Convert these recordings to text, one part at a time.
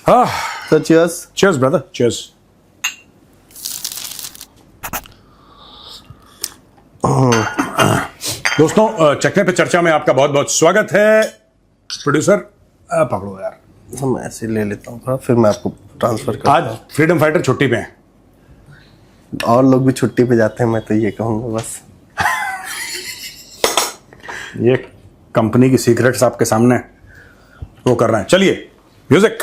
So cheers. Cheers, brother. Cheers. दोस्तों, चखने पे चर्चा में आपका बहुत बहुत स्वागत है। प्रोड्यूसर पकड़ो यार, हम ऐसे ले लेता हूँ थोड़ा, फिर मैं आपको ट्रांसफर कर। आज फ्रीडम फाइटर छुट्टी पे हैं। और लोग भी छुट्टी पे जाते हैं, मैं तो ये कहूँगा बस। ये कंपनी की सीक्रेट्स आपके सामने वो कर रहे हैं। चलिए म्यूजिक।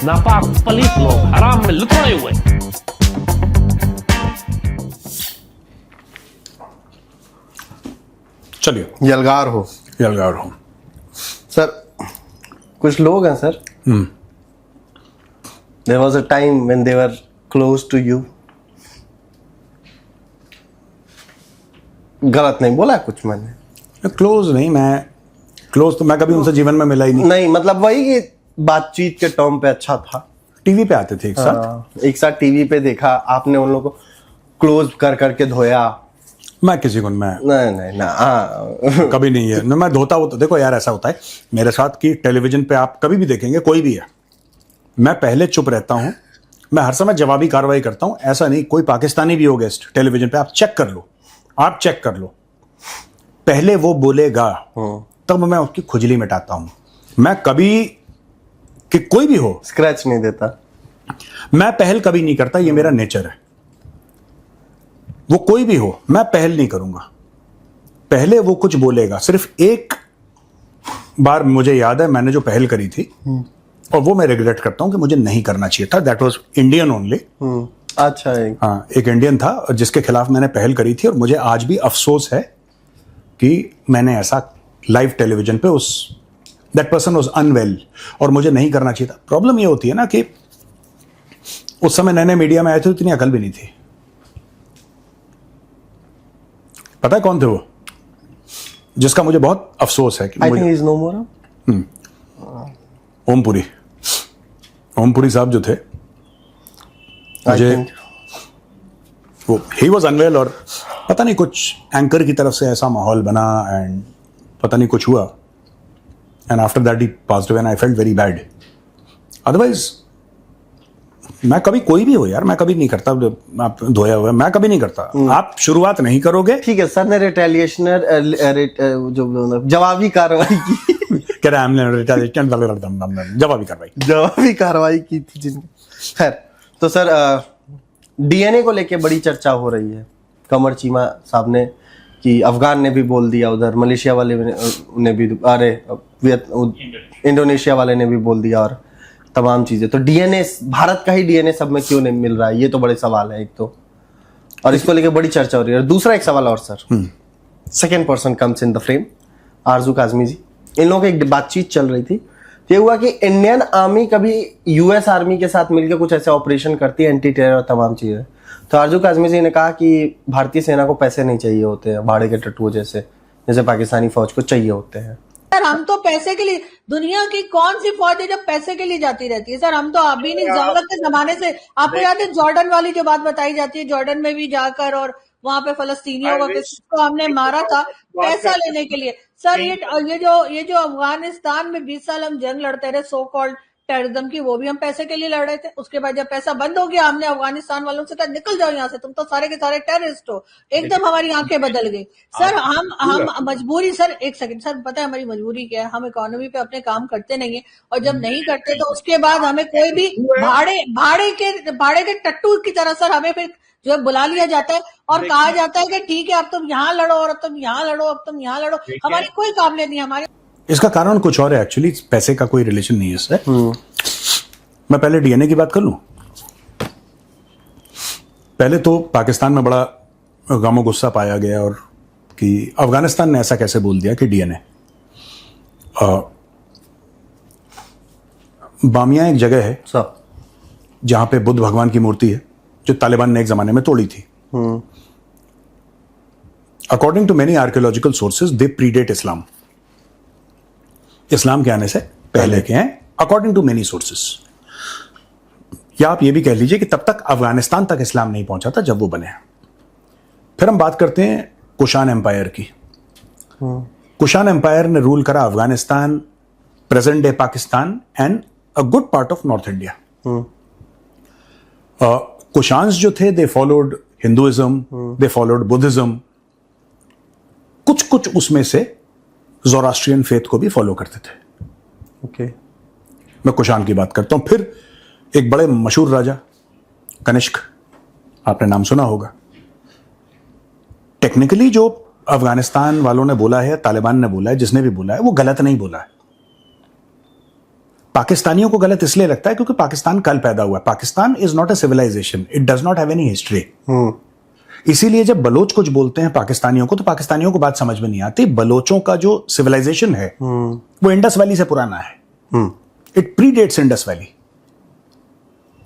नापाक पलीत लोग हराम में लुटाए हुए। चलिए यलगार हो यलगार हो सर। कुछ लोग हैं sir, there was a time when they were close to you. गलत नहीं बोला कुछ मैंने? क्लोज नहीं, मैं क्लोज तो मैं कभी उनसे जीवन में मिला ही नहीं। नहीं मतलब वही कि बातचीत के टर्म पे अच्छा था। टीवी पे आते थे एक साथ। एक साथ टीवी पे देखा आपने उन लोगों को क्लोज कर करके धोया। मैं किसी को मैं नहीं ना, हाँ कभी नहीं है ना, मैं धोता होता। देखो यार, ऐसा होता है मेरे साथ कि टेलीविजन पे आप कभी भी देखेंगे, कोई भी है, मैं पहले चुप रहता हूं, मैं हर समय जवाबी कार्रवाई करता हूं। ऐसा नहीं, कोई पाकिस्तानी भी हो गेस्ट टेलीविजन पे, आप चेक कर लो, आप चेक कर लो, पहले वो बोलेगा तब मैं उसकी खुजली मिटाता हूं। मैं कभी कि कोई भी हो स्क्रैच नहीं देता, मैं पहल कभी नहीं करता, ये मेरा नेचर है। वो कोई भी हो, मैं पहल नहीं करूंगा, पहले वो कुछ बोलेगा। सिर्फ एक बार मुझे याद है मैंने जो पहल करी थी, और वो मैं रिग्रेट करता हूं कि मुझे नहीं करना चाहिए था। That was Indian only. अच्छा है। हाँ, एक इंडियन था जिसके खिलाफ मैंने पहल करी थी, और मुझे आज भी अफसोस है कि मैंने ऐसा लाइव टेलीविजन पे दैट पर्सन वाज अनवेल, और मुझे नहीं करना चाहिए था। प्रॉब्लम ये होती है ना कि उस समय नए नए मीडिया में आए थे, इतनी अकल भी नहीं थी। पता है कौन थे वो, जिसका मुझे बहुत अफसोस है कि I think he is no मोर। ओमपुरी साहब जो थे, मुझे वो ही वॉज अनवेल, और पता नहीं कुछ एंकर की तरफ से ऐसा माहौल बना, एंड पता नहीं कुछ हुआ, and after that he passed away and I felt very bad. Otherwise मैं कभी, कोई भी हो यार, मैं कभी नहीं करता। आप धोया हुआ मैं कभी नहीं करता। आप शुरुआत नहीं करोगे। ठीक है सर ने रिटेलिएशनर जो जवाबी कार्रवाई की कह रहा है हमने जवाबी कार्रवाई की थी जिन। खैर तो सर, डीएनए को लेके बड़ी चर्चा हो रही है। कमर चीमा साहब ने कि अफगान ने भी बोल दिया, उधर मलेशिया वाले ने भी, अरे इंडोनेशिया वाले ने भी बोल दिया, और तमाम चीजें। तो डीएनए, भारत का ही डीएनए सब में क्यों नहीं मिल रहा है, ये तो बड़े सवाल है एक तो, और इसको लेके बड़ी चर्चा हो रही है। दूसरा एक सवाल और sir, second person comes in the frame, आरजू काजमी जी। इन लोगों की एक बातचीत चल रही थी, ये हुआ कि इंडियन आर्मी कभी यूएस आर्मी के साथ मिलकर कुछ ऐसे ऑपरेशन करती है, एंटी टेरर और तमाम चीजें। तो आरजू काजमी जी ने कहा कि भारतीय सेना को पैसे नहीं चाहिए होते हैं भाड़े के टट्टू जैसे पाकिस्तानी फौज को चाहिए होते हैं। सर हम तो पैसे के लिए, दुनिया की कौन सी फौज है जब पैसे के लिए जाती रहती है? सर हम तो अभी नहीं, जरूरत के जमाने से। आपको याद है जॉर्डन वाली जो बात बताई जाती है, जॉर्डन में भी जाकर और वहां पे फलस्तीनियों को हमने मारा था पैसा लेने के लिए। सर ये जो अफगानिस्तान में 20 साल हम जंग लड़ते रहे सो कॉल्ड टेररिज्म की, वो भी हम पैसे के लिए लड़ रहे थे। उसके बाद जब पैसा बंद हो गया, हमने अफगानिस्तान वालों से कहा निकल जाओ यहाँ से, तुम तो सारे के सारे टेररिस्ट हो। एकदम हमारी आंखें बदल गई। सर हम मजबूरी, सर एक सेकंड सर, पता है हमारी मजबूरी क्या है? हम इकोनॉमी पे अपने काम करते नहीं है, और जब नहीं करते तो उसके बाद हमें कोई भी भाड़े के टट्टू की तरह सर हमें फिर जो है बुला लिया जाता है और कहा जाता है कि ठीक है अब तुम यहाँ लड़ो, और अब तुम यहाँ लड़ो, अब तुम यहाँ लड़ो। हमारी कोई काबिलियत नहीं, हमारे इसका कारण कुछ और है एक्चुअली, पैसे का कोई रिलेशन नहीं है इससे। मैं पहले डीएनए की बात कर लूं। पहले तो पाकिस्तान में बड़ा गम गुस्सा पाया गया, और कि अफगानिस्तान ने ऐसा कैसे बोल दिया कि डीएनए। बामिया एक जगह है जहां पे बुद्ध भगवान की मूर्ति है, जो तालिबान ने एक जमाने में तोड़ी थी। According to many archaeological sources they predate Islam, इस्लाम के आने से पहले के हैं अकॉर्डिंग टू मेनी सोर्सेज। या आप ये भी कह लीजिए कि तब तक अफगानिस्तान तक इस्लाम नहीं पहुंचा था जब वो बने। फिर हम बात करते हैं कुशान एम्पायर की। कुशान एम्पायर ने रूल करा Afghanistan, present day Pakistan and a good part of north India. Kushans जो थे they followed Hinduism, they followed Buddhism, कुछ कुछ उसमें से ज़ोरास्ट्रियन फेथ को भी फॉलो करते थे। ओके। मैं कुशान की बात करता हूं। फिर एक बड़े मशहूर राजा कनिष्क, आपने नाम सुना होगा। टेक्निकली जो अफगानिस्तान वालों ने बोला है, तालिबान ने बोला है, जिसने भी बोला है, वो गलत नहीं बोला है। पाकिस्तानियों को गलत इसलिए लगता है क्योंकि पाकिस्तान कल पैदा हुआ है। Pakistan is not a civilisation, it does not have any history. इसीलिए जब बलोच कुछ बोलते हैं पाकिस्तानियों को, तो पाकिस्तानियों को बात समझ में नहीं आती। बलोचों का जो सिविलाइजेशन है वो इंडस वैली से पुराना है। It predates Indus valley.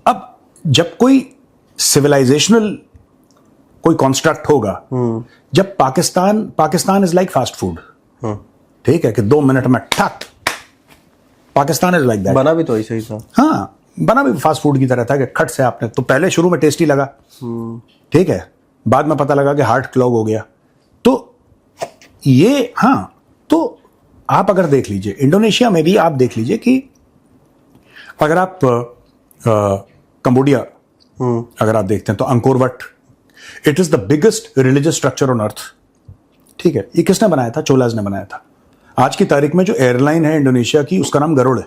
अब जब कोई सिविलाइजेशनल कोई कॉन्स्ट्रक्ट होगा, जब Pakistan is like fast food, ठीक है, कि 2 मिनट में ठक, पाकिस्तान इज लाइक दैट। बना भी तो ऐसे ही था। हाँ, बना भी फास्ट फूड की तरह था कि खट से आपने, तो पहले शुरू में टेस्टी लगा, ठीक है, बाद में पता लगा कि हार्ट क्लॉग हो गया। तो ये, हाँ, तो आप अगर देख लीजिए इंडोनेशिया में भी, आप देख लीजिए कि अगर आप कंबोडिया अगर आप देखते हैं तो Angkor what, it is the biggest religious structure on earth, ठीक है। ये किसने बनाया था? चोलाज ने बनाया था। आज की तारीख में जो एयरलाइन है इंडोनेशिया की, उसका नाम गरुड़ है,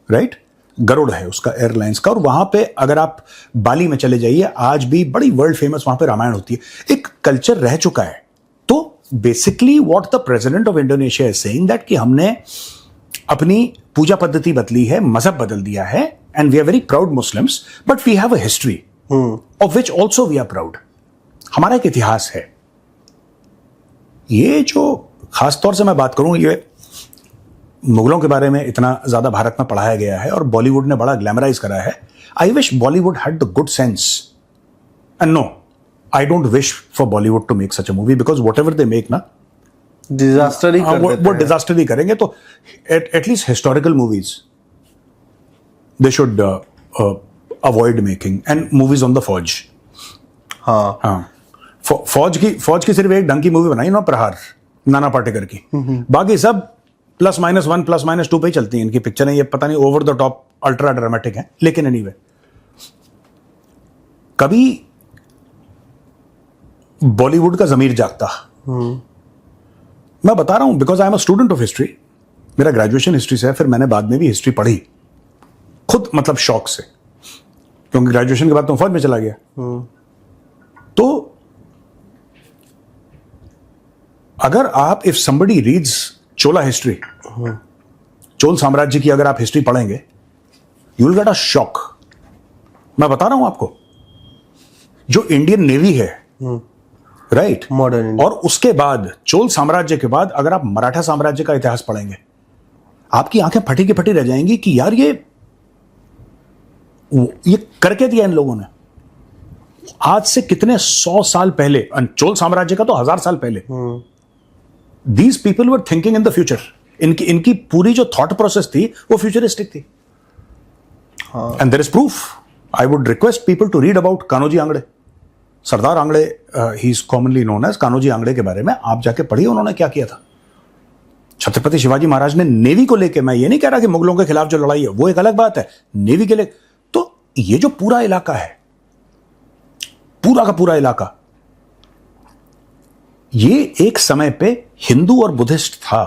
राइट? गरुड़ है उसका एयरलाइंस का। और वहां पे अगर आप बाली में चले जाइए, आज भी बड़ी वर्ल्ड फेमस वहां पे रामायण होती है। एक कल्चर रह चुका है। तो basically what the president of Indonesia is saying that कि हमने अपनी पूजा पद्धति बदली है, मजहब बदल दिया है, and we are very proud Muslims, but we have a history of which also we are proud. हमारा एक इतिहास है। ये जो खासतौर से मैं बात करूं, ये मुगलों के बारे में इतना ज्यादा भारत में पढ़ाया गया है और बॉलीवुड ने बड़ा ग्लैमराइज करा है। I wish Bollywood had the good sense, and no, I don't wish for Bollywood to make such a movie, because whatever they make ना, डिजास्टर ही कर देते वो हैं। डिजास्टर ही करेंगे। तो at least historical movies they should avoid making, and movies on the फौज। हाँ, हाँ, फौज की सिर्फ एक ढंग की मूवी बनाई ना, प्रहार, नाना पाटेकर की। बाकी सब +-1 +-2 पे ही चलती हैं इनकी पिक्चरें। ये पता नहीं over the top ultra dramatic हैं, लेकिन एनीवे, कभी बॉलीवुड का जमीर जागता। मैं बता रहा हूं because I am a student of history. मेरा ग्रेजुएशन हिस्ट्री से है, फिर मैंने बाद में भी हिस्ट्री पढ़ी खुद, मतलब शौक से, क्योंकि ग्रेजुएशन के बाद तो फौज में चला गया। तो अगर आप, if somebody reads Chola history, Chola साम्राज्य की अगर आप हिस्ट्री पढ़ेंगे, you will get a shock. मैं बता रहा हूं आपको, जो इंडियन नेवी है, राइट, मॉडर्न, और उसके बाद चोल साम्राज्य के बाद अगर आप मराठा साम्राज्य का इतिहास पढ़ेंगे, आपकी आंखें फटी की फटी रह जाएंगी कि यार ये करके दिया इन लोगों ने। आज से कितने 100 साल पहले, चोल साम्राज्य का तो 1000 साल पहले, these people were thinking in the future. इनकी पूरी जो थॉट प्रोसेस थी वो फ्यूचरिस्टिक थी। And there is proof. I would request people to read about Kanhoji Angre, Sardar Angre, he is commonly known as Kanhoji Angre के बारे में आप जाके पढ़िए उन्होंने क्या किया था। छत्रपति शिवाजी महाराज ने नेवी को लेके, मैं ये नहीं कह रहा कि मुगलों के खिलाफ जो लड़ाई है वो एक अलग बात है, नेवी के लिए, तो ये जो पूरा इलाका है, पूरा का पूरा इलाका, ये एक समय पे हिंदू और बुद्धिस्ट था।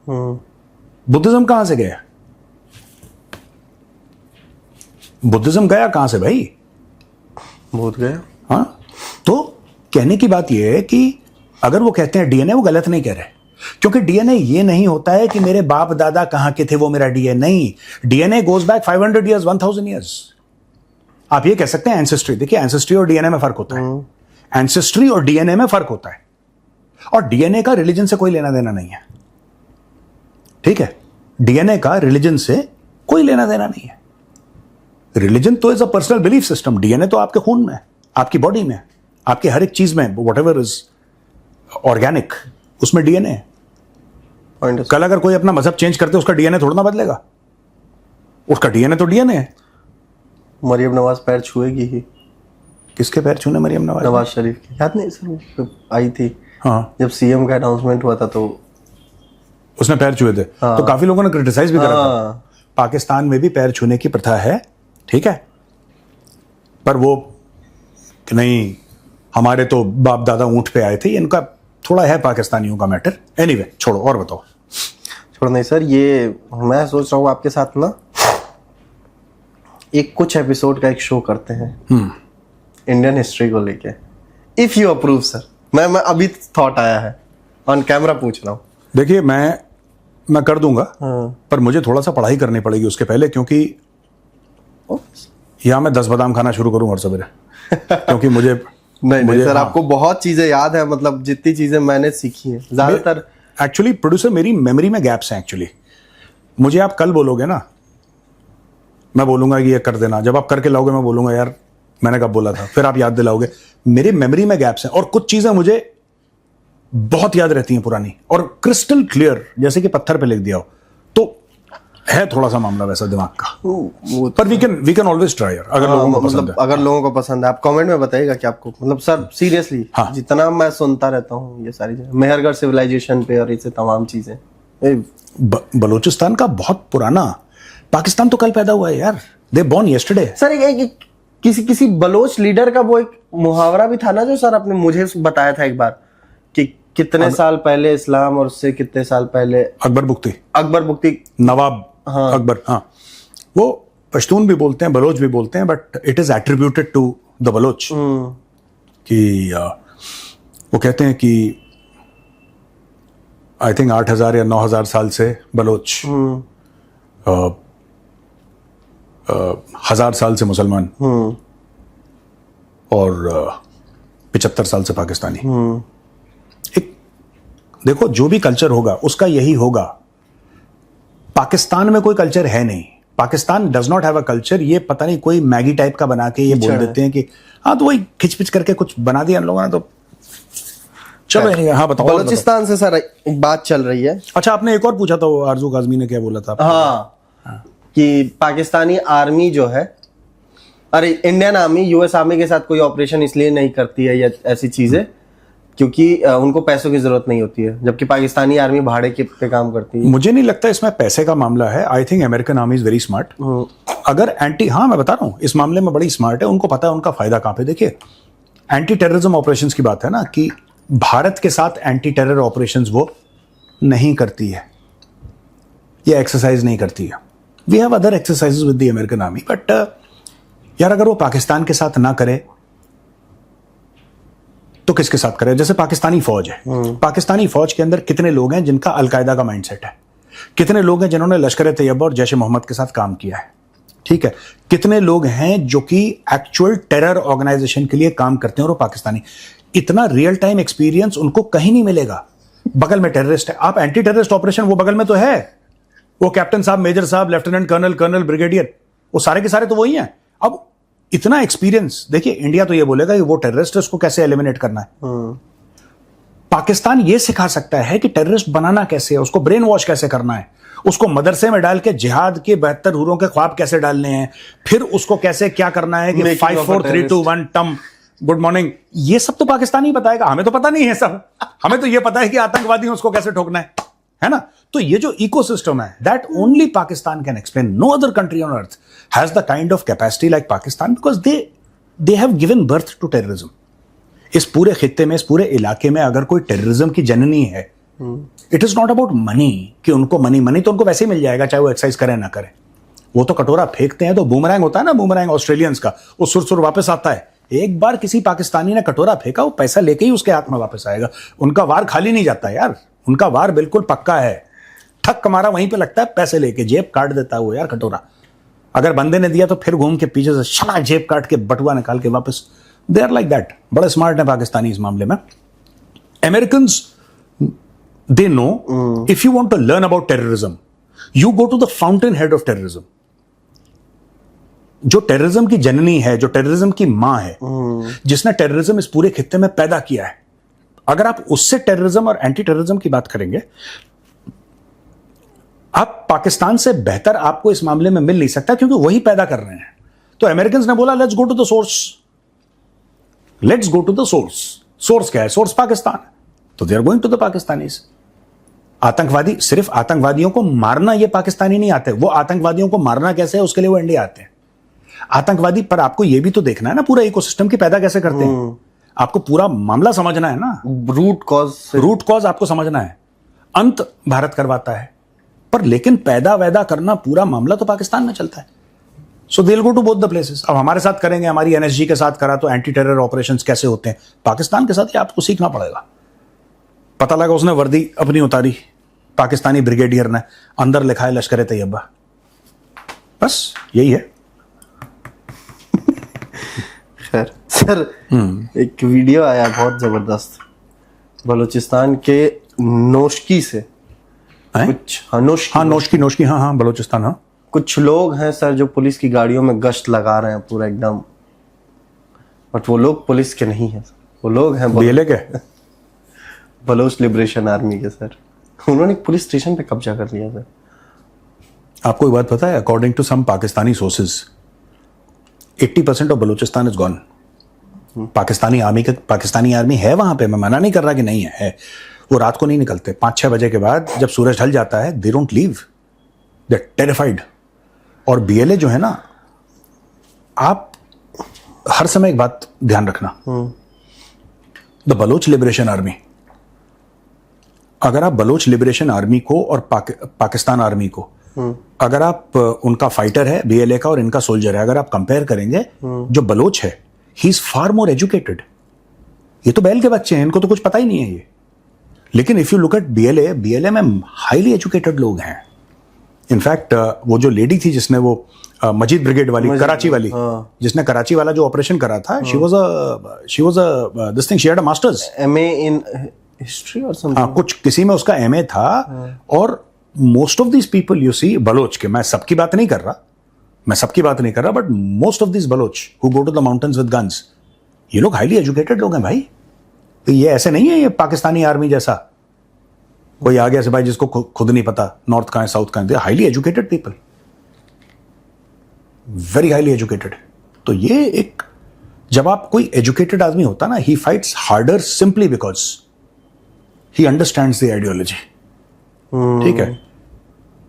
बुद्धिज्म कहां से गया? बुद्धिज्म गया कहां से भाई? भूत गया। हाँ, तो कहने की बात यह है कि अगर वो कहते हैं डीएनए, वो गलत नहीं कह रहे, क्योंकि डीएनए ये नहीं होता है कि मेरे बाप दादा कहां के थे वो मेरा डीएनए नहीं। DNA goes back 500 years, 1000 years. आप ये कह सकते हैं एंसेस्ट्री। देखिए, एंसेस्ट्री और डीएनए में फर्क होता है। एंसेस्ट्री और डीएनए में फर्क होता है, और डीएनए का रिलीजन से कोई लेना देना नहीं है, ठीक है? डीएनए का रिलीजन से कोई लेना देना नहीं है। रिलीजन तो is a personal belief system. DNA तो आपके खून में है, आपकी बॉडी में है, आपकी हर एक चीज में, व्हाटएवर इज ऑर्गेनिक, उसमें डीएनए है। कल अगर कोई अपना मजहब चेंज करते, उसका डीएनए थोड़ा ना बदलेगा। उसका डीएनए तो डीएनए है। मरियम नवाज पैर छुएगी ही। किसके पैर छूने मरियम नवाज? नवाज शरीफ की, याद नहीं सर वो आई थी हाँ, जब सीएम का अनाउंसमेंट हुआ था तो उसने पैर छुए थे। तो काफी लोगों ने क्रिटिसाइज भी करा था। हाँ। पाकिस्तान में भी पैर छूने की प्रथा है, ठीक है, पर वो कि नहीं हमारे तो बाप दादा ऊंट पे आए थे, इनका थोड़ा है पाकिस्तानियों का मैटर। एनीवे छोड़ो, और बताओ। छोड़ नहीं सर, ये मैं सोच रहा हूँ आपके साथ ना एक कुछ एपिसोड का एक शो करते हैं इंडियन हिस्ट्री को लेके, इफ यू अप्रूव सर। मैं अभी थॉट आया है, ऑन कैमरा पूछ रहा हूँ। देखिए मैं कर दूंगा, पर मुझे थोड़ा सा पढ़ाई करनी पड़ेगी उसके पहले, क्योंकि यहाँ मैं 10 बादाम खाना शुरू करूँ हर सवेरे क्योंकि मुझे नहीं सर, हाँ। आपको बहुत चीजें याद है, मतलब जितनी चीजें मैंने सीखी हैं ज्यादातर। एक्चुअली प्रोड्यूसर मेरी मेमोरी में गैप्स हैं एक्चुअली। मुझे आप कल बोलोगे ना, मैं बोलूंगा कि ये कर देना, जब आप करके लाओगे मैं बोलूंगा यार मैंने कब बोला था, फिर आप याद दिलाओगे। मेरी मेमोरी में गैप्स हैं और कुछ चीजें मुझे बहुत याद रहती हैं पुरानी, और क्रिस्टल क्लियर, जैसे कि पत्थर पे लिख दिया हो। तो है थोड़ा सा मामला वैसा दिमाग का, पर वी कैन ऑलवेज ट्राई अगर लोगों को पसंद है। अगर लोगों को पसंद है, आप कमेंट में बताइएगा कि आपको, मतलब सर सीरियसली हाँ। जितना मैं सुनता रहता हूँ ये सारी चीजें, मेहरगढ़ सिविलाइजेशन पे और इसे तमाम चीजें, बलूचिस्तान का बहुत पुराना, पाकिस्तान तो कल पैदा हुआ है यार, दे बॉर्न यस्टरडे। सर एक किसी बलोच लीडर का वो एक मुहावरा भी था ना, जो सर आपने मुझे बताया था एक बार, कि कितने साल पहले इस्लाम और उससे कितने साल पहले अकबर बुख्ती नवाब हाँ। अकबर, हाँ, वो पश्तून भी बोलते हैं, बलोच भी बोलते हैं, but it is attributed to the Baloch कि वो कहते हैं कि आई थिंक 8,000 या 9,000 साल से बलोच, 1,000 साल से मुसलमान और 75 साल से पाकिस्तानी। एक देखो, जो भी कल्चर होगा उसका यही होगा। पाकिस्तान में कोई कल्चर है नहीं, Pakistan does not have a culture. ये पता नहीं कोई मैगी टाइप का बना के ये बोल देते हैं कि हाँ, तो वही खिचपिच करके कुछ बना दिया इन लोगों ने, तो चलो। हाँ बताओ। बलूचिस्तान से सर एक बात चल रही है। अच्छा, आपने एक और पूछा था, वो आरजू काजमी ने क्या बोला था? हाँ, कि पाकिस्तानी आर्मी जो है, अरे इंडियन आर्मी यूएस आर्मी के साथ कोई ऑपरेशन इसलिए नहीं करती है या ऐसी चीजें क्योंकि उनको पैसों की जरूरत नहीं होती है, जबकि पाकिस्तानी आर्मी भाड़े के पे काम करती है। मुझे नहीं लगता इसमें पैसे का मामला है। I think American army is very smart. अगर हाँ मैं बता रहा हूँ, इस मामले में बड़ी स्मार्ट है, उनको पता है उनका फायदा कहाँ पे। देखिए, एंटी टेररिज्म ऑपरेशंस की बात है ना, कि भारत के साथ एंटी टेरर ऑपरेशंस वो नहीं करती है, ये एक्सरसाइज नहीं करती है। We have other exercises with the American army, but यार अगर वो पाकिस्तान के साथ ना करे तो किसके साथ करे? जैसे पाकिस्तानी फौज है, पाकिस्तानी फौज के अंदर कितने लोग हैं जिनका अलकायदा का माइंडसेट है, कितने लोग हैं जिन्होंने लश्कर तैयबा और जैश मोहम्मद के साथ काम किया है, ठीक है, कितने लोग हैं जो कि एक्चुअल टेरर ऑर्गेनाइजेशन के लिए काम करते हैं और वो पाकिस्तानी। इतना रियल टाइम एक्सपीरियंस उनको कहीं नहीं मिलेगा। बगल में टेररिस्ट है, आप एंटी टेररिस्ट ऑपरेशन, वो बगल में तो है, वो कैप्टन साहब, मेजर साहब, लेफ्टिनेंट कर्नल, ब्रिगेडियर, वो सारे के सारे तो वही हैं। अब इतना एक्सपीरियंस, देखिए इंडिया तो ये बोलेगा कि वो टेररिस्ट है, उसको कैसे एलिमिनेट करना है। पाकिस्तान ये सिखा सकता है कि टेररिस्ट बनाना कैसे है, उसको ब्रेन वॉश कैसे करना है, उसको मदरसे में डाल के जिहाद के 72 हूरों के ख्वाब कैसे डालने हैं, फिर उसको कैसे क्या करना है कि 5 4 3 2 1 टम गुड मॉर्निंग। ये सब तो पाकिस्तानी बताएगा, हमें तो पता नहीं है सब। हमें तो ये पता है कि आतंकवादी उसको कैसे ठोकना है ना। तो ये जो इकोसिस्टम है, that only Pakistan can explain. No other country on earth has the kind of capacity like Pakistan, because they have given birth to terrorism. इस पूरे खित्ते में, इस पूरे इलाके में अगर कोई टेररिज्म की जननी है, it is not about money, कि उनको मनी तो उनको वैसे ही मिल जाएगा चाहे वो एक्सरसाइज करें ना करें। वो तो कटोरा फेंकते हैं तो बूमरैंग होता है ना, बूमरैंग ऑस्ट्रेलियंस का, वो सुर वापस आता है। एक बार किसी पाकिस्तानी ने कटोरा फेंका, वो पैसा लेके ही उसके हाथ में वापस आएगा। उनका वार खाली नहीं जाता यार, उनका वार बिल्कुल पक्का है। ठक हमारा वहीं पे लगता है, पैसे लेके जेब काट देता है वो यार कटोरा। अगर बंदे ने दिया तो फिर घूम के पीछे से शला जेब काट के बटुआ निकाल के वापस। They are like that. बड़े स्मार्ट है पाकिस्तानी इस मामले में। Americans, they know if you want to learn about terrorism, you go to the fountainhead of terrorism. जो टेररिज्म की जननी है, जो टेररिज्म की मां है, जिसने टेररिज्म इस पूरे खित्ते में पैदा किया है, अगर आप उससे टेररिज्म और एंटी टेररिज्म की बात करेंगे, आप पाकिस्तान से बेहतर आपको इस मामले में मिल नहीं सकता, क्योंकि वही पैदा कर रहे हैं। तो अमेरिकन्स ने बोला let's go to the source, let's go to the source. Source क्या है? सोर्स पाकिस्तान है, तो they are going to the Pakistanis. आतंकवादी, सिर्फ आतंकवादियों को मारना ये पाकिस्तानी नहीं आते, वो आतंकवादियों को मारना कैसे है उसके लिए वो इंडिया आते हैं। आतंकवादी पर आपको ये भी तो देखना है ना पूरा इकोसिस्टम की पैदा कैसे करते हैं, आपको पूरा मामला समझना है ना, रूट कॉज आपको समझना है। अंत भारत करवाता है, पर लेकिन पैदा वैदा करना पूरा मामला तो पाकिस्तान में चलता है। So they will go to both the places. अब हमारे साथ करेंगे, हमारी एनएसजी के साथ करा तो एंटी टेरर ऑपरेशंस कैसे होते हैं, पाकिस्तान के साथ ये आपको सीखना पड़ेगा। पता लगा उसने वर्दी अपनी उतारी, पाकिस्तानी ब्रिगेडियर ने, अंदर लिखा है लश्कर तैयबा, बस यही है। खैर सर, एक वीडियो आया बहुत जबरदस्त बलूचिस्तान के नोशकी से कुछ, नोशकी, हाँ बलूचिस्तान, हाँ। कुछ लोग हैं सर जो पुलिस की गाड़ियों में गश्त लगा रहे हैं पूरा एकदम, बट वो लोग पुलिस के नहीं है, वो लोग हैं बीएलए के, बलोच लिबरेशन आर्मी के सर। उन्होंने पुलिस स्टेशन पे कब्जा कर लिया सर। आपको एक बात पता है, according to some Pakistani sources 80% of Balochistan is gone. Pakistani army है वहां पे, मैं मना नहीं कर रहा कि नहीं है। वो रात को नहीं निकलते, 5-6 बजे के बाद जब सूरज ढल जाता है, they don't leave, they are terrified. और बीएलए जो है ना, आप हर समय एक बात ध्यान रखना, द बलोच लिबरेशन आर्मी, अगर आप बलोच लिबरेशन आर्मी को और पाकिस्तान आर्मी को, अगर आप उनका फाइटर है बीएलए का और इनका सोल्जर है, अगर आप कंपेयर करेंगे, जो बलोच है he is far more educated. ये तो बैल के बच्चे हैं, इनको तो कुछ पता ही नहीं है ये। लेकिन if you look at BLA में हाईली एजुकेटेड लोग हैं। इनफैक्ट वो जो लेडी थी जिसने वो मजीद ब्रिगेड वाली, कराची वाली, जिसने कराची वाला जो ऑपरेशन करा था, she was a this thing, she had a masters, MA in history और समथिंग, कुछ किसी में उसका एमए था। और most of this people you see Baloch के, मैं सबकी बात नहीं कर रहा, but most of this Baloch who go to the mountains with guns, ये लोग हाईली एजुकेटेड लोग हैं भाई। तो ये ऐसे नहीं है ये पाकिस्तानी आर्मी जैसा कोई आ गया से भाई जिसको खुद नहीं पता नॉर्थ कहां है साउथ कहां है। Highly educated people, very highly educated. तो ये एक, जब आप कोई एजुकेटेड आदमी होता ना, ही fights harder simply because he understands the ideology. ठीक है,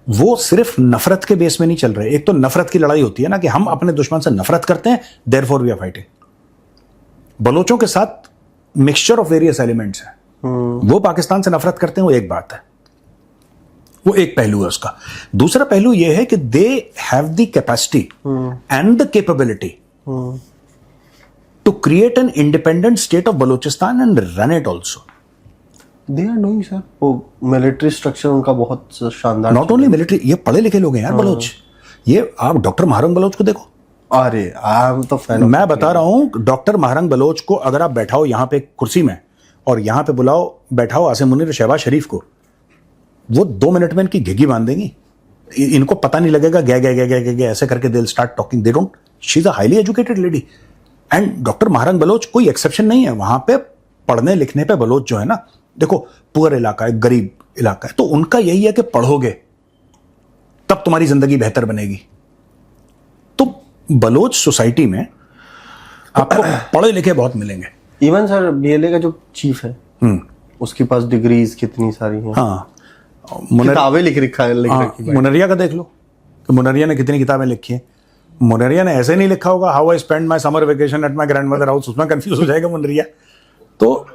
वो सिर्फ नफरत के बेस में नहीं चल रहे। एक तो नफरत की लड़ाई होती है ना कि हम अपने दुश्मन से नफरत करते हैं, देयरफॉर वी आर फाइटिंग। बलोचों के साथ मिक्सचर ऑफ वेरियस एलिमेंट्स है, वो पाकिस्तान से नफरत करते हैं, वो एक बात है, वो एक पहलू है उसका। दूसरा पहलू यह है कि they have the capacity and the capability to create an independent state of Balochistan and run it also. They are doing sir, वो मिलिट्री स्ट्रक्चर उनका बहुत शानदार। नॉट ओनली मिलिट्री, ये पढ़े लिखे लोग हैं यार बलोच। ये आप डॉक्टर महारंग बलोच को देखो, अरे आई तो फैन, मैं बता रहा हूं, डॉक्टर महारंग बलोच को अगर आप बैठाओ यहां पे कुर्सी में और यहां पे बैठाओ आसिम मुनीर और शहबाज शरीफ को, वो 2 मिनट में इनकी घिघी बांध देंगी, इनको पता नहीं लगेगा, गे ऐसे करके they will start talking, they don't, she is a highly educated lady. And doctor Mahrang Baloch कोई एक्सेप्शन नहीं है वहां पे। पढ़ने लिखने पे बलोच जो है ना, देखो पुअर इलाका है, गरीब इलाका है, तो उनका यही है कि पढ़ोगे तब तुम्हारी जिंदगी बेहतर बनेगी। तो बलोच सोसाइटी में आपको पढ़े लिखे बहुत मिलेंगे। इवन सर बीएलए का जो चीफ है, उसके पास डिग्रीज कितनी सारी हैं। हाँ, किताबें लिख रखी है। मुनरिया का देख लो कि मुनरिया ने कितनी किताबें लिखी हैं। मुनरिया ने ऐसे नहीं लिखा होगा how I spend my summer vacation at my grandmother house, उसमें कंफ्यूज हो जाएगा मुनरिया। तो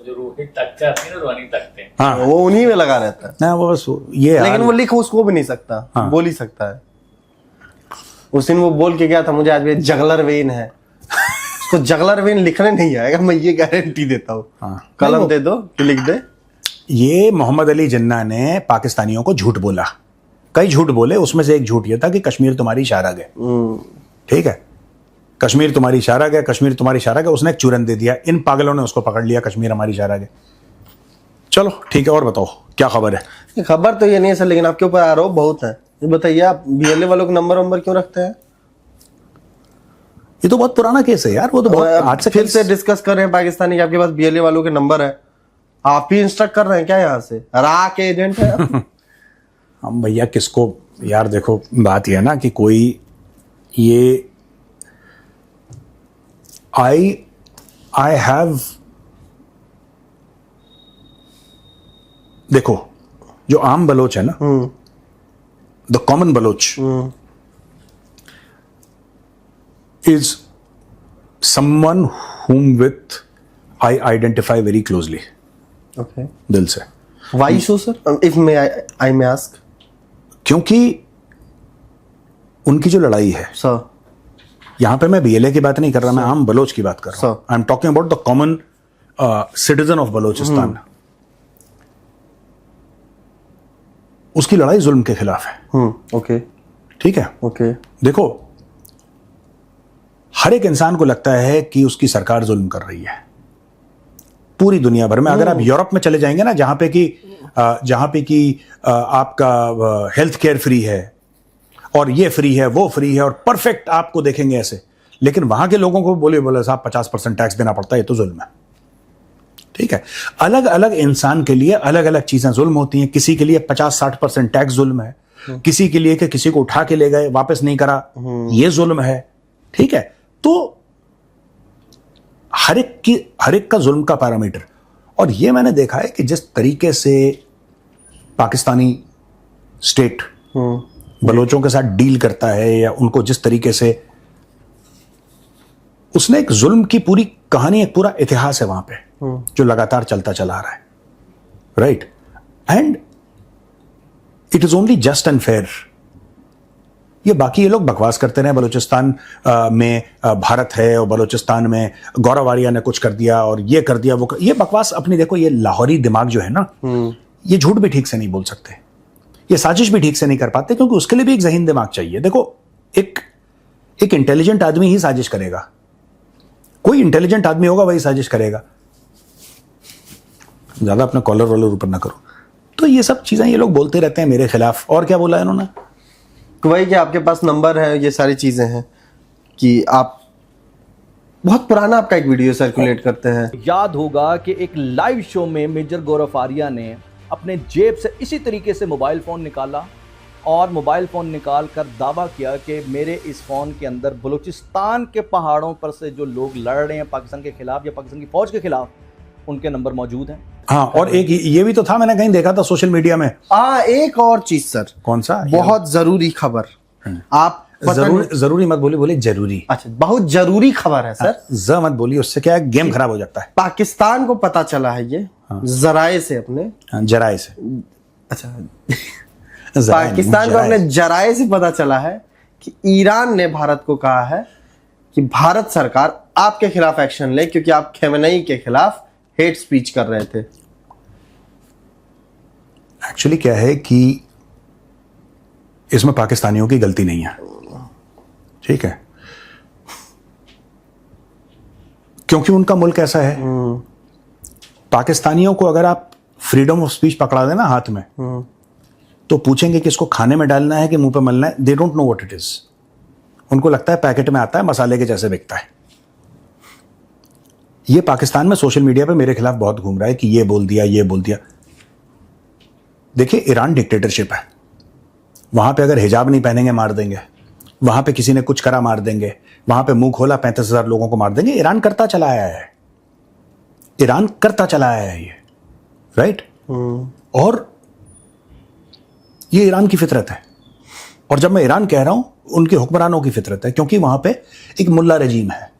जो रोटी तख्ते आती है ना, रोनी तख्ते, हाँ, वो उन्हीं में लगा रहता है ना, वो बस ये, लेकिन वो लिख उसको भी नहीं सकता। हाँ। बोल ही सकता है। उस दिन वो बोल के गया था, मुझे आज भी जगलर वेन है, उसको जगलर वेन लिखने नहीं आएगा, मैं ये गारंटी देता हूँ। हाँ। कलम दे दो कि लिख दे। ये मोहम्मद अली जिन्ना ने पाकिस्तानियों को झूठ बोला, कई झूठ बोले, उसमें से एक झूठ ये था कि कश्मीर तुम्हारी इशारा गए। ठीक है, कश्मीर तुम्हारी इशारा गया, कश्मीर तुम्हारी इशारा गया, उसने एक चूरन दे दिया, इन पागलों ने उसको पकड़ लिया, कश्मीर हमारी इशारा गया। चलो ठीक है, और बताओ क्या खबर है। खबर तो ये नहीं है सर, लेकिन आपके ऊपर आरोप बहुत है। ये बताइए, आप बीएलए वालों को नंबर क्यों रखते हैं? ये तो बहुत पुराना केस है यार, वो तो बहुत आज से फिर से डिस्कस कर रहे हैं पाकिस्तानी के आपके पास बीएलए वालों के नंबर है, आप ही इंस्ट्रक्ट कर रहे हैं क्या यहाँ से? रा के एजेंट है हम भैया किसको यार, देखो बात यह है ना कि कोई ये आई हैव, देखो जो आम बलोच है ना, the common Baloch is someone whom with I identify very closely. Okay. दिल से. Why so, sir? If I may ask. क्योंकि उनकी जो लड़ाई है, Sir. यहां पे मैं बीएलए की बात नहीं कर रहा, मैं आम बलोच की बात कर रहा हूं. I am talking about the common citizen of Balochistan. उसकी लड़ाई जुल्म के खिलाफ है. Okay. ठीक है. Okay. देखो, हर एक इंसान को लगता है कि उसकी सरकार जुल्म कर रही है. पूरी दुनिया भर में अगर आप यूरोप में चले जाएंगे ना, जहां पे कि आपका हेल्थ केयर फ्री है और ये फ्री है वो फ्री है और परफेक्ट आपको देखेंगे ऐसे, लेकिन वहां के लोगों को बोले साहब 50% टैक्स देना पड़ता है, ये तो जुल्म है. ठीक है. अलग अलग इंसान के लिए अलग अलग चीजें जुल्म होती हैं. किसी के लिए 50-60% टैक्स जुल्म है, किसी के लिए कि किसी को उठा के ले गए वापस नहीं करा, ये जुल्म है. ठीक है. तो हर एक का जुल्म का पैरामीटर. और ये मैंने देखा है कि जिस तरीके से पाकिस्तानी स्टेट बलोचों के साथ डील करता है, या उनको जिस तरीके से उसने एक जुल्म की पूरी कहानी, एक पूरा इतिहास है वहां पे जो लगातार चलता चला आ रहा है. Right. And it is only just and fair. ये बाकी ये लोग बकवास करते रहे, बलूचिस्तान में भारत है और बलूचिस्तान में गौरव आर्या ने कुछ कर दिया और ये कर दिया ये बकवास अपनी. देखो, ये लाहौरी दिमाग जो है ना, ये झूठ भी ठीक से नहीं बोल सकते, ये साजिश भी ठीक से नहीं कर पाते, क्योंकि उसके लिए भी एक ज़हीन दिमाग चाहिए. देखो, एक इंटेलिजेंट आदमी ही साजिश करेगा. कोई इंटेलिजेंट आदमी होगा वही साजिश करेगा. ज्यादा अपना कॉलर वॉलर ऊपर ना करो. तो ये सब चीजें ये लोग बोलते रहते हैं मेरे खिलाफ. और क्या बोला इन्होंने? वही कि आपके पास नंबर है, ये सारी चीजें हैं कि आप बहुत पुराना आपका एक वीडियो सर्कुलेट करते हैं. याद होगा कि एक लाइव शो में मेजर गौरव आर्या ने अपने जेब से इसी तरीके से मोबाइल फ़ोन निकाला और मोबाइल फ़ोन निकाल कर दावा किया कि मेरे इस फ़ोन के अंदर बलूचिस्तान के पहाड़ों पर से जो लोग लड़ रहे हैं पाकिस्तान के खिलाफ या पाकिस्तान की फ़ौज के खिलाफ, उनके नंबर मौजूद हैं. हाँ, और एक ये भी तो था, मैंने कहीं देखा था सोशल मीडिया में. एक और चीज सर. कौन सा? बहुत जरूरी खबर. आप जरूरी मत बोलिए जरूरी. अच्छा, बहुत जरूरी खबर है सर. ज मत बोलिए, उससे क्या है, गेम खराब हो जाता है. पाकिस्तान को पता चला है ये जराए से, अपने जराए से. अच्छा, पाकिस्तान को अपने जराए से पता चला है कि ईरान ने भारत को कहा है कि भारत सरकार आपके खिलाफ एक्शन ले, क्योंकि आप खेमेनेई के खिलाफ हेट स्पीच कर रहे थे. एक्चुअली क्या है कि इसमें पाकिस्तानियों की गलती नहीं है. ठीक है. क्योंकि उनका मुल्क ऐसा है. पाकिस्तानियों को अगर आप फ्रीडम ऑफ स्पीच पकड़ा देना हाथ में, तो पूछेंगे कि इसको खाने में डालना है कि मुंह पे मलना है. They don't know what it is. उनको लगता है पैकेट में आता है, मसाले के जैसे बिकता है. ये पाकिस्तान में सोशल मीडिया पे मेरे खिलाफ बहुत घूम रहा है कि ये बोल दिया, ये बोल दिया. देखिए, ईरान डिक्टेटरशिप है. वहां पे अगर हिजाब नहीं पहनेंगे मार देंगे. वहां पे किसी ने कुछ करा मार देंगे. वहां पे मुंह खोला 35,000 लोगों को मार देंगे. ईरान करता चला आया है. ईरान करता चला आया है ये. राइट. और ये ईरान की फितरत है. और जब मैं ईरान कह रहा हूं, उनके हुक्मरानों की फितरत है, क्योंकि वहां पे एक मुल्ला रजीम है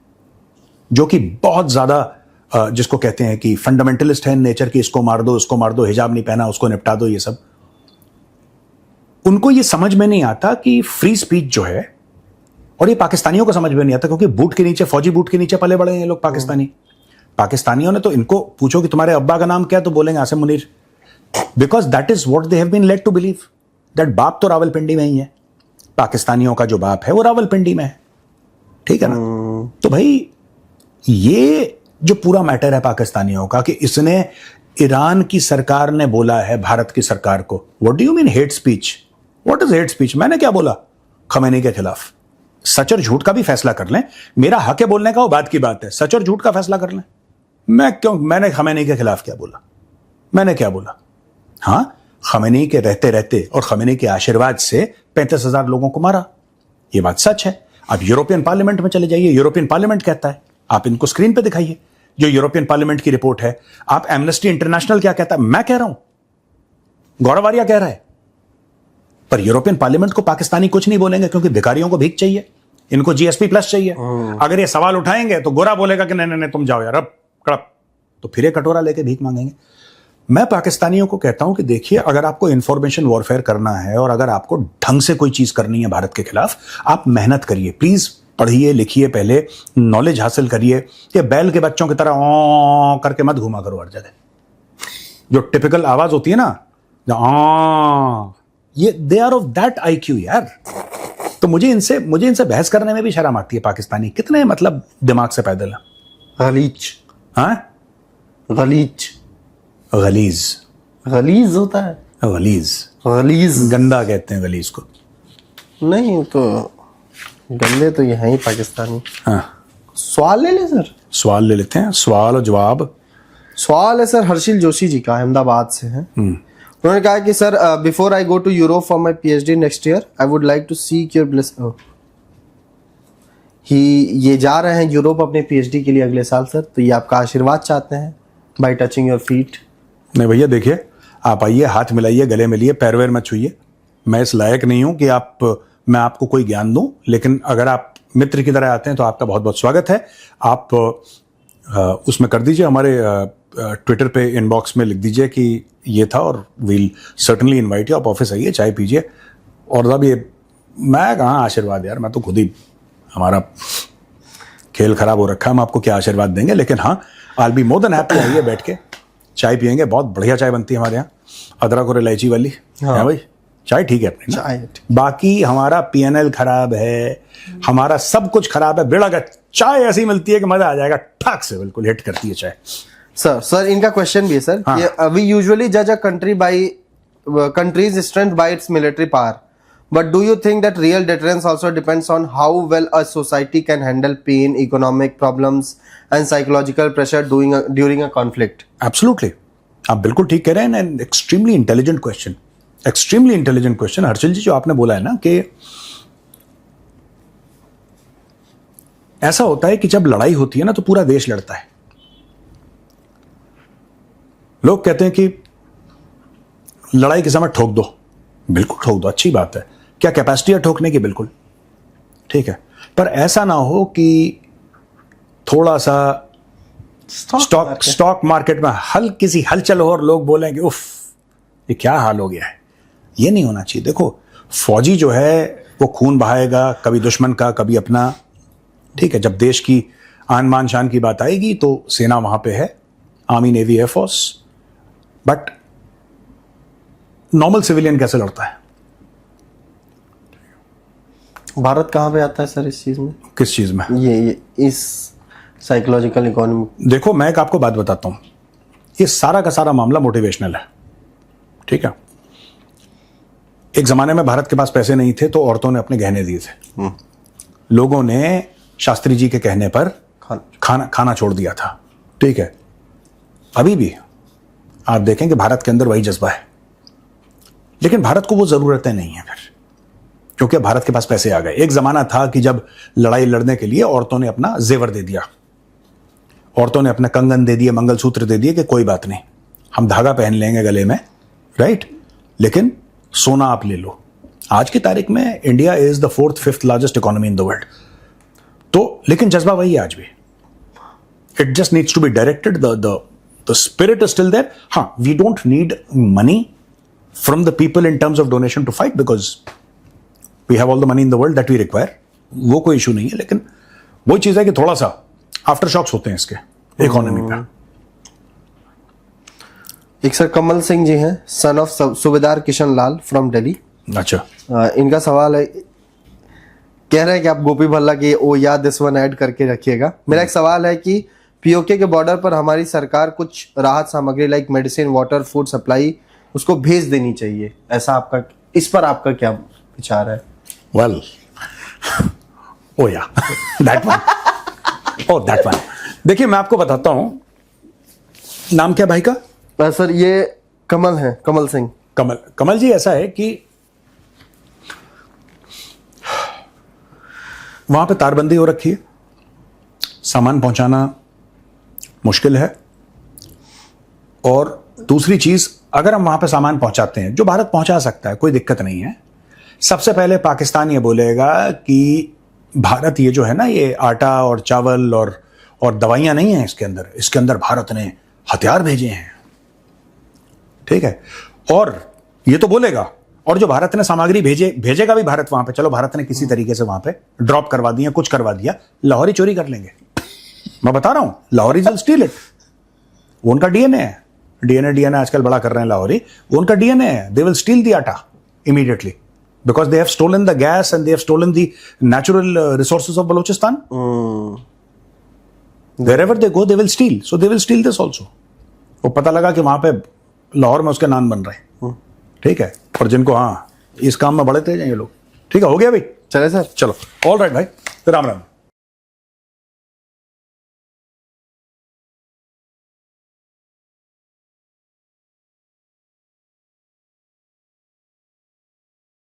जो कि बहुत ज्यादा जिसको कहते हैं कि फंडामेंटलिस्ट है नेचर की. इसको मार दो, उसको मार दो, हिजाब नहीं पहना उसको निपटा दो, ये सब. उनको ये समझ में नहीं आता कि फ्री स्पीच जो है, और ये पाकिस्तानियों को समझ में नहीं आता, क्योंकि बूट के नीचे, फौजी बूट के नीचे पले बड़े हैं ये लोग पाकिस्तानी. पाकिस्तानियों ने तो, इनको पूछो कि तुम्हारे अब्बा का नाम क्या है, तो बोलेंगे Asim Munir, because that is what they have been led to believe, that बाप तो रावलपिंडी में ही है. पाकिस्तानियों का जो बाप है वो रावलपिंडी में है. ठीक है ना. तो भाई, ये जो पूरा मैटर है पाकिस्तानियों का, कि इसने, ईरान की सरकार ने बोला है भारत की सरकार को, what do you mean hate speech? What is hate speech? मैंने क्या बोला खमेनी के खिलाफ? सच और झूठ का भी फैसला कर लें. मेरा हक है बोलने का, वो बात की बात है. सच और झूठ का फैसला कर लें. मैंने खमेनी के खिलाफ क्या बोला? मैंने क्या बोला? हाँ, खमेनी के रहते रहते और खमेनी के आशीर्वाद से 35,000 लोगों को मारा. ये बात सच है. आप यूरोपियन पार्लियामेंट में चले जाइए, यूरोपियन पार्लियामेंट कहता है. आप इनको स्क्रीन पे दिखाइए जो यूरोपियन पार्लियामेंट की रिपोर्ट है, आप एमनेस्टी इंटरनेशनल क्या कहता है, मैं कह रहा हूं, गौरव आर्या कह रहा है, पर यूरोपियन पार्लियामेंट को पाकिस्तानी कुछ नहीं बोलेंगे क्योंकि भिखारियों को भीख चाहिए, इनको जीएसपी प्लस चाहिए। अगर ये सवाल उठाएंगे तो गोरा बोलेगा कि नहीं नहीं नहीं तुम जाओ यार, अब कड़प, तो फिर एक कटोरा लेके भीख मांगेंगे। मैं पाकिस्तानियों को कहता हूं कि देखिए, अगर आपको इंफॉर्मेशन वॉरफेयर करना है और अगर आपको ढंग से कोई चीज करनी है भारत के खिलाफ, आप मेहनत करिए, प्लीज पढ़िए लिखिए, पहले नॉलेज हासिल करिए। ये बैल के बच्चों की तरह ओ करके मत घुमा करो हर जगह, जो टिपिकल आवाज होती है ना, ये they are of that IQ यार। तो मुझे इनसे बहस करने में भी शर्म आती है। पाकिस्तानी कितने मतलब दिमाग से पैदल है। गलीज, हाँ, गलीज, गलीज, गलीज होता है, गलीज, गलीज गंदा कहते हैं गलीज को। नहीं तो गंदे तो ये हैं ही पाकिस्तानी। हाँ, सवाल ले ले सर, सवाल ले लेते हैं, सवाल और जवाब। सवाल है सर हर्षिल जोशी जी का, अहमदाबाद से है। उन्होंने कहा कि sir before I go to Europe for my PhD next year I would like to seek your bless. ये जा रहे हैं यूरोप अपने PhD के लिए अगले साल सर, तो ये आपका आशीर्वाद चाहते हैं बाय टचिंग योर फीट। नहीं भैया, देखिए आप आइए, हाथ मिलाइए, गले मिलिए, पैर वैर मत छूइए। मैं इस लायक नहीं हूं कि मैं आपको कोई ज्ञान दूं, लेकिन अगर आप मित्र की तरह आते हैं तो आपका बहुत बहुत स्वागत है। आप उसमें कर दीजिए, हमारे ट्विटर पे इनबॉक्स में लिख दीजिए कि ये था, और वील सर्टनली इनवाइट यू। आप ऑफिस आइए, चाय पीजिए। और साहब ये मैं कहाँ आशीर्वाद यार, मैं तो खुद ही, हमारा खेल खराब हो रखा है, हम आपको क्या आशीर्वाद देंगे। लेकिन हाँ, आई बी मोर देन हैप्पी, आइए बैठ के चाय पियेंगे। बहुत बढ़िया चाय बनती है हमारे यहाँ, अदरक और इलायची वाली। हाँ भाई, चाय ठीक है अपनी ना? चाय बाकी हमारा PNL खराब है, हमारा सब कुछ खराब है, बेड़ागत। चाय ऐसी मिलती है कि मजा आ जाएगा, ठाक से बिल्कुल हिट करती है चाय। सर इनका क्वेश्चन भी है सर, वी यूजुअली जज a country by country's strength by its military power, but do you think that real deterrence also depends on how well a society can handle pain, economic problems and psychological pressure during a conflict? Absolutely, आप बिल्कुल ठीक कह रहे हैं। And extremely intelligent question, extremely intelligent question Harshil ji, जो आपने बोला है ना कि ऐसा होता है कि जब लड़ाई होती है ना तो पूरा देश लड़ता है। लोग कहते हैं कि लड़ाई के समय ठोक दो, बिल्कुल ठोक दो, अच्छी बात है। क्या कैपेसिटी है ठोकने की? बिल्कुल ठीक है, पर ऐसा ना हो कि थोड़ा सा स्टॉक मार्केट में हल्की सी हलचल हो और लोग बोलें कि उफ ये क्या हाल हो गया है। ये नहीं होना चाहिए। देखो, फौजी जो है वो खून बहाएगा, कभी दुश्मन का कभी अपना, ठीक है। जब देश की आन मान शान की बात आएगी तो सेना वहां पे है, army, navy, air force. But normal civilian कैसे लड़ता है? भारत कहाँ पे आता है सर इस चीज में? किस चीज में? ये इस साइकोलॉजिकल इकोनॉमी। देखो, मैं एक आपको बात बताता हूं, ये सारा का सारा मामला मोटिवेशनल है, ठीक है। एक जमाने में भारत के पास पैसे नहीं थे तो औरतों ने अपने गहने दिए थे, लोगों ने शास्त्री जी के कहने पर खाना छोड़ दिया था, ठीक है। अभी भी आप देखें कि भारत के अंदर वही जज्बा है, लेकिन भारत को वो जरूरतें नहीं है फिर, क्योंकि भारत के पास पैसे आ गए। एक जमाना था कि जब लड़ाई लड़ने के लिए औरतों ने अपना जेवर दे दिया, औरतों ने अपने कंगन दे दिए, मंगलसूत्र दे दिए कि कोई बात नहीं, हम धागा पहन लेंगे गले में, राइट, लेकिन सोना आप ले लो। आज की तारीख में India is the 4th 5th largest economy in the world. तो लेकिन जज्बा वही है आज भी, it just needs to be directed, the spirit is still there. हाँ, we don't need money from the people in terms of donation to fight, because we have all the money in the world that we require, वो कोई issue नहीं है। लेकिन वही चीज है कि थोड़ा सा आफ्टर शॉक्स होते हैं इसके इकोनॉमी पे। एक सर कमल सिंह जी हैं, सन ऑफ सूबेदार किशन लाल फ्रॉम दिल्ली। अच्छा, इनका सवाल है, कह रहे हैं कि आप गोपी भल्ला की ओ या दिस वन ऐड करके रखिएगा। मेरा एक सवाल है कि पीओके के बॉर्डर पर हमारी सरकार कुछ राहत सामग्री like medicine, water, food supply उसको भेज देनी चाहिए, ऐसा आपका, इस पर आपका क्या विचार है? Well, oh yeah that one, oh that one. देखिए, मैं आपको बताता हूं, नाम क्या भाई का? सर ये कमल है, कमल सिंह। कमल जी, ऐसा है कि वहां पे तारबंदी हो रखी है, सामान पहुंचाना मुश्किल है। और दूसरी चीज, अगर हम वहां पे सामान पहुंचाते हैं, जो भारत पहुंचा सकता है, कोई दिक्कत नहीं है, सबसे पहले पाकिस्तान ये बोलेगा कि भारत ये जो है ना, ये आटा और चावल और दवाइयां नहीं है इसके अंदर भारत ने हथियार भेजे हैं, ठीक है। और ये तो बोलेगा, और जो भारत ने सामग्री भेजेगा भी भारत वहां पे, चलो भारत ने किसी तरीके से वहां पे ड्रॉप करवा दिया, कुछ करवा दिया, लाहौरी चोरी कर लेंगे। मैं बता रहा हूं, लाहौरी विल स्टील इट। वो उनका डीएनए है, डीएनए आजकल बड़ा कर रहे हैं लाहौरी, वो उनका डीएनए है। दे विल स्टील द आटा immediately because they have stolen the gas and they have stolen the natural resources of Balochistan. Wherever they go, they will steal. So they will steal this also. वो पता लगा कि वहां पे लाहौर में उसके नान बन रहे हैं, ठीक है। और जिनको हाँ इस काम में बड़े तेज हैं ये लोग, ठीक है, हो गया भाई, चले सर, चलो, ऑल राइट भाई, राम राम।